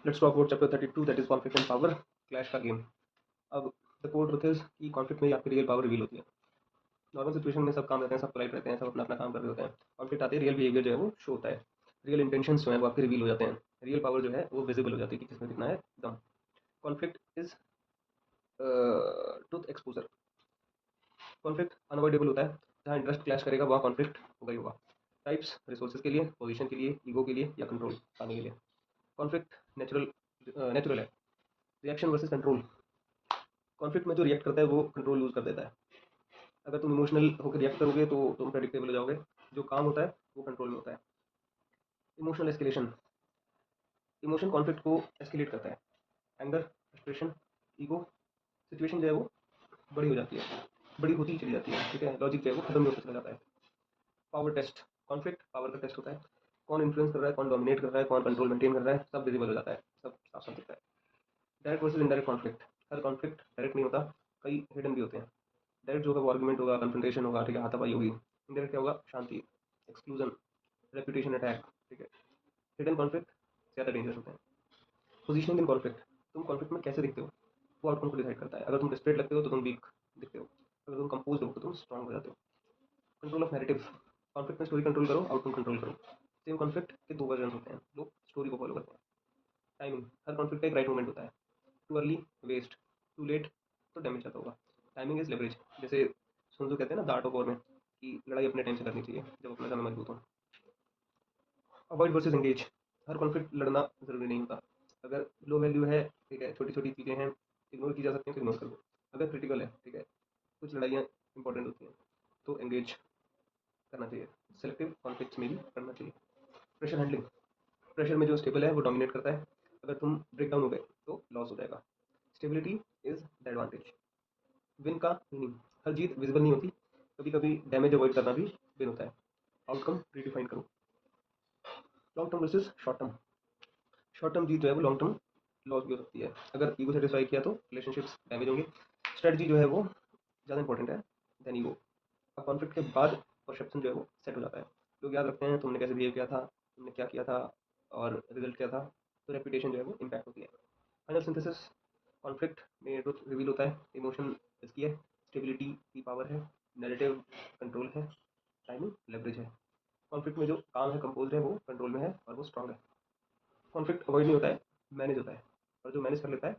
Let's talk about chapter 32 that is conflict and power, clash का game. अब the core truth is कि conflict में ही आपकी real power reveal होती है। नॉर्मल सिचुएशन में सब काम रहते हैं, सब पोलाइट रहते हैं, सब अपना अपना काम कर रहे होते हैं। कॉन्फ्लिक्ट आते ही रियल बिहेवियर जो है वो शो होता है, रियल इंटेंशंस जो है वो आपके रिवील हो जाते हैं, रियल पावर जो है वो विजिबल हो जाती है कि किसमें कितना है दम। Conflict is truth exposure. Conflict unavoidable होता है, जहाँ इंटरेस्ट क्लैश करेगा वहाँ कॉन्फ्लिक्ट होगा ही होगा। टाइप्स रिसोर्सेज के लिए, पोजीशन के लिए, ईगो के लिए या कंट्रोल पाने के लिए। कॉन्फ्लिक्ट नेचुरल है। Reaction versus control. कॉन्फ्लिक्ट में जो रिएक्ट करता है वो कंट्रोल लूज कर देता है। अगर तुम इमोशनल होकर रिएक्ट करोगे तो तुम प्रेडिक्टेबल हो जाओगे। जो काम होता है वो कंट्रोल में होता है। Emotional escalation. इमोशन कॉन्फ्लिक्ट को एस्केलेट करता है। एंगर, फ्रस्ट्रेशन, ईगो, सिचुएशन जो है वो बड़ी हो जाती है, बड़ी होती ही चली जाती है। ठीक है, लॉजिक जो है वो खत्म नहीं होता चला जाता है। Power test. कॉन्फ्लिक्ट पावर का टेस्ट होता है। कौन इन्फ्लुएंस कर रहा है, कौन डोमिनेट कर रहा है, कौन कंट्रोल मेंटेन कर रहा है, सब विजिबल हो जाता है, सब साफ साफ दिखता है। Direct versus indirect conflict. हर कॉन्फ्लिक्ट डायरेक्ट नहीं होता, कई हिडन भी होते हैं। डायरेक्ट जो होगा वो आर्गुमेंट होगा, कन्फ्रंटेशन होगा, ठीक है, हाथापाई होगी। इनडायरेक्ट क्या होगा, शांति, एक्सक्लूजन, रेपुटेशन अटैक। ठीक है, हिडन कॉन्फ्लिक्ट ज़्यादा डेंजरस होते हैं। Positioning in conflict. तुम कॉन्फ्लिक्ट में कैसे दिखते हो वो आउटकम को डिसाइड करता है। अगर तुम डिस्प्रेट लगते हो तो तुम वीक दिखते हो, अगर तुम कंपोज हो तो तुम स्ट्रांग हो जाते हो। Control of narrative. कॉन्फ्लिक्ट में स्टोरी कंट्रोल करो, आउटकम कंट्रोल करो। सेम कॉन्फ्लिक्ट के दो वर्जन होते हैं, लोग स्टोरी को फॉलो करते हैं। टाइमिंग। हर कॉन्फ्लिक्ट का एक राइट मोमेंट होता है। Too early waste, too late तो डैमेज ज़्यादा होगा। Timing is leverage. जैसे सुन कहते हैं ना द आर्ट ऑफ वॉर में कि लड़ाई अपने टाइम से करनी चाहिए जब अपना समय मजबूत हो। Avoid versus engage. हर कॉन्फ्लिक्ट लड़ना जरूरी नहीं होता। अगर लो वैल्यू है, ठीक है, छोटी छोटी चीज़ें हैं, इग्नोर की जा सकती हैं तो इग्नोर कर दो। अगर क्रिटिकल है, ठीक है, कुछ लड़ाइयाँ इंपॉर्टेंट होती हैं तो एंगेज करना चाहिए। सेलेक्टिव कॉन्फ्लिक्ट्स में भी करना चाहिए। Pressure handling. प्रेशर में जो स्टेबल है वो डोमिनेट करता है। अगर तुम ब्रेक डाउन हो गए तो लॉस हो जाएगा। Stability is the advantage. Win का मीनिंग। हर जीत विजिबल नहीं होती, कभी कभी डैमेज अवॉइड करना भी विन होता है। आउटकम प्रीडिफाइन करो। Long term versus short term. Short term जीत जो है वो लॉन्ग टर्म लॉस भी हो सकती है। अगर ईगो सेटिस्फाई किया तो रिलेशनशिप्स डैमेज होंगे। स्ट्रेटजी जो है वो ज़्यादा इंपॉर्टेंट है देन ईगो। अब कॉन्फ्लिक्ट के बाद परसेप्शन जो है वो सेट हो जाता है। लोग याद रखते हैं तुमने कैसे बिहेव किया था, तुमने क्या किया था और रिजल्ट क्या था, तो रेपुटेशन जो है वो इम्पैक्ट होती है। Final synthesis. कॉन्फ्लिक्ट में ट्रुथ रिवील होता है, इमोशन इसकी है, स्टेबिलिटी की पावर है, नैरेटिव कंट्रोल है, टाइमिंग लेवरेज है। कॉन्फ्लिक्ट में जो काम है कंपोज है वो कंट्रोल में है और वो स्ट्रांग है। कॉन्फ्लिक्ट अवॉइड नहीं होता है, मैनेज होता है, और जो मैनेज कर लेता है